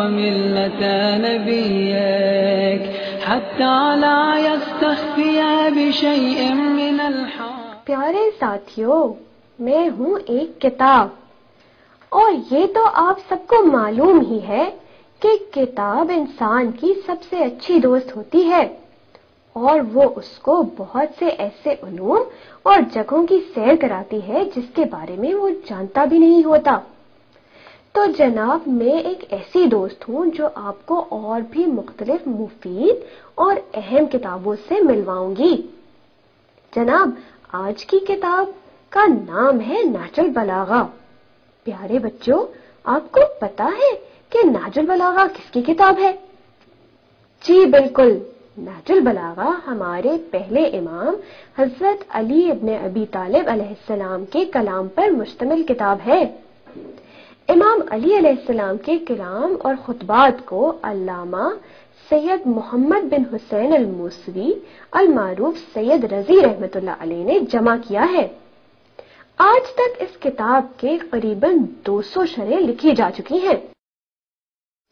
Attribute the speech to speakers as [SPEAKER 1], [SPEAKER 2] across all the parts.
[SPEAKER 1] وملة نبيك حتى لا يستخفي بشيء من الحق.
[SPEAKER 2] پیارے ساتھیوں، میں ہوں ایک کتاب، اور یہ تو آپ سب کو معلوم ہی ہے کہ کتاب انسان کی سب سے اچھی دوست ہوتی ہے، اور وہ اس کو بہت سے ایسے علوم اور جگہوں کی سیر کراتی ہے جس کے بارے میں وہ جانتا بھی نہیں ہوتا. تو جناب، میں ایک ایسی دوست ہوں جو آپ کو اور بھی مختلف مفید اور اہم کتابوں سے ملواؤں گی. جناب، آج کی کتاب کا نام ہے نہج البلاغہ. پیارے بچوں، آپ کو پتا ہے کہ نہج البلاغہ کس کی کتاب ہے؟ جی بالکل، نہج البلاغہ ہمارے پہلے امام حضرت علی ابن ابی طالب علیہ السلام کے کلام پر مشتمل کتاب ہے. امام علی علیہ السلام کے کلام اور خطبات کو علامہ سید محمد بن حسین الموسوی المعروف سید رضی رحمۃ اللہ علیہ نے جمع کیا ہے. آج تک اس کتاب کے قریباً 200 شرح لکھی جا چکی ہیں.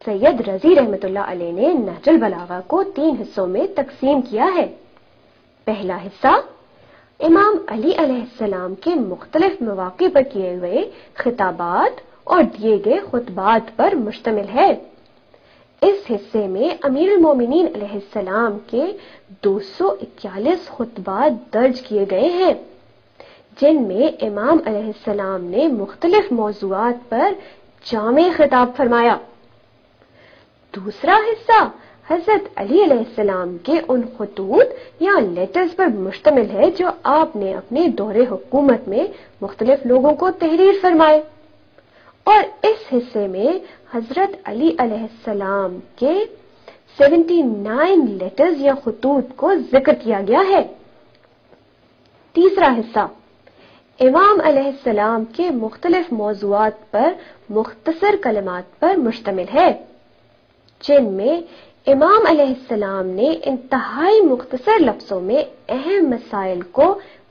[SPEAKER 2] سید رضی رحمۃ اللہ علیہ نے نہج البلاغہ کو 3 حصوں میں تقسیم کیا ہے. پہلا حصہ امام علی علیہ السلام کے مختلف مواقع پر کیے ہوئے خطابات اور دیے گئے خطبات پر مشتمل ہے. اس حصے میں امیر المومنین علیہ السلام کے 241 خطبات درج کیے گئے ہیں، جن میں امام علیہ السلام نے مختلف موضوعات پر جامع خطاب فرمایا. دوسرا حصہ حضرت علی علیہ السلام کے ان خطوط یا لیٹرز پر مشتمل ہے جو آپ نے اپنے دور حکومت میں مختلف لوگوں کو تحریر فرمائے. اور اس حصے میں حضرت علی علیہ السلام کے 79 لیٹرز یا خطوط کو ذکر کیا گیا ہے. تیسرا حصہ امام علیہ السلام کے مختلف موضوعات پر مختصر کلمات پر مشتمل ہے، جن میں امام علیہ السلام نے انتہائی مختصر لفظوں میں اہم مسائل کو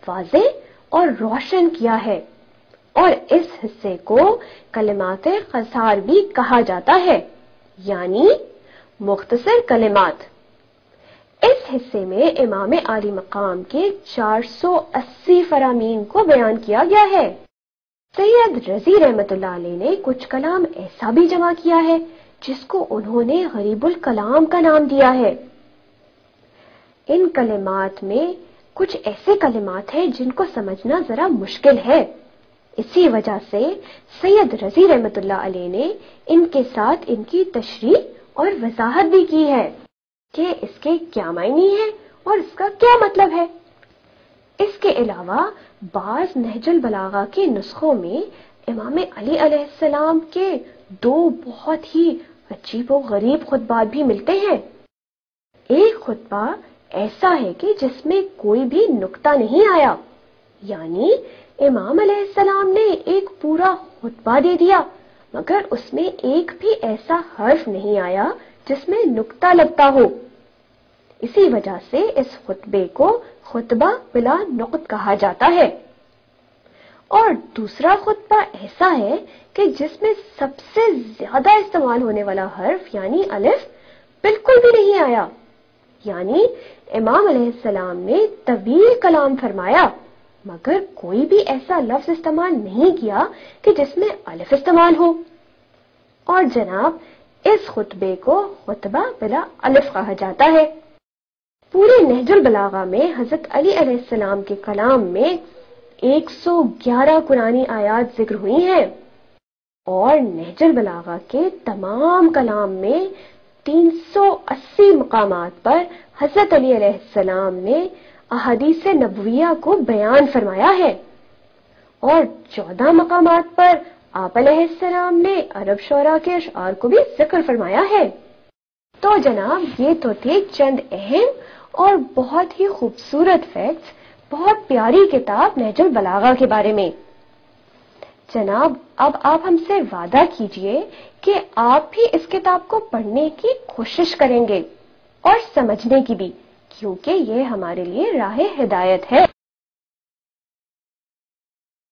[SPEAKER 2] واضح اور روشن کیا ہے. اور اس حصے کو کلمات قصار بھی کہا جاتا ہے، یعنی مختصر کلمات. اس حصے میں امام عالی مقام کے 480 فرامین کو بیان کیا گیا ہے. سید رضی رحمۃ اللہ علیہ نے کچھ کلام ایسا بھی جمع کیا ہے جس کو انہوں نے غریب الکلام کا نام دیا ہے. ان کلمات میں کچھ ایسے کلمات ہیں جن کو سمجھنا ذرا مشکل ہے. اسی وجہ سے سید رضی رحمۃ اللہ علیہ نے ان کے ساتھ ان کی تشریح اور وضاحت بھی کی ہے کہ اس کے کیا معنی ہے اور اس کا کیا مطلب ہے. اس کے علاوہ بعض نہج البلاغہ کے نسخوں میں امام علی علیہ السلام کے 2 بہت ہی عجیب و غریب خطبات بھی ملتے ہیں. ایک خطبہ ایسا ہے کہ جس میں کوئی بھی نقطہ نہیں آیا، یعنی امام علیہ السلام نے ایک پورا خطبہ دے دیا مگر اس میں ایک بھی ایسا حرف نہیں آیا جس میں نقطہ لگتا ہو. اسی وجہ سے اس خطبے کو خطبہ بلا نقط کہا جاتا ہے. اور دوسرا خطبہ ایسا ہے کہ جس میں سب سے زیادہ استعمال ہونے والا حرف یعنی الف بالکل بھی نہیں آیا، یعنی امام علیہ السلام نے طویل کلام فرمایا مگر کوئی بھی ایسا لفظ استعمال نہیں کیا کہ جس میں الف استعمال ہو. اور جناب، اس خطبے کو خطبہ بلا الف کہا جاتا ہے. پورے نہج البلاغہ میں حضرت علی علیہ السلام کے کلام میں 111 قرآنی آیات ذکر ہوئی ہیں، اور نہج البلاغہ کے تمام کلام میں 380 مقامات پر حضرت علی علیہ السلام نے احادیث نبویہ کو بیان فرمایا ہے، اور 14 مقامات پر آپ علیہ السلام نے عرب شعراء کے اشعار کو بھی ذکر فرمایا ہے. تو جناب، یہ تو تھے چند اہم اور بہت ہی خوبصورت فیکٹس بہت پیاری کتاب نہج البلاغہ کے بارے میں. جناب، اب آپ ہم سے وعدہ کیجئے کہ آپ بھی اس کتاب کو پڑھنے کی کوشش کریں گے اور سمجھنے کی بھی، کیونکہ یہ ہمارے لیے راہ ہدایت ہے.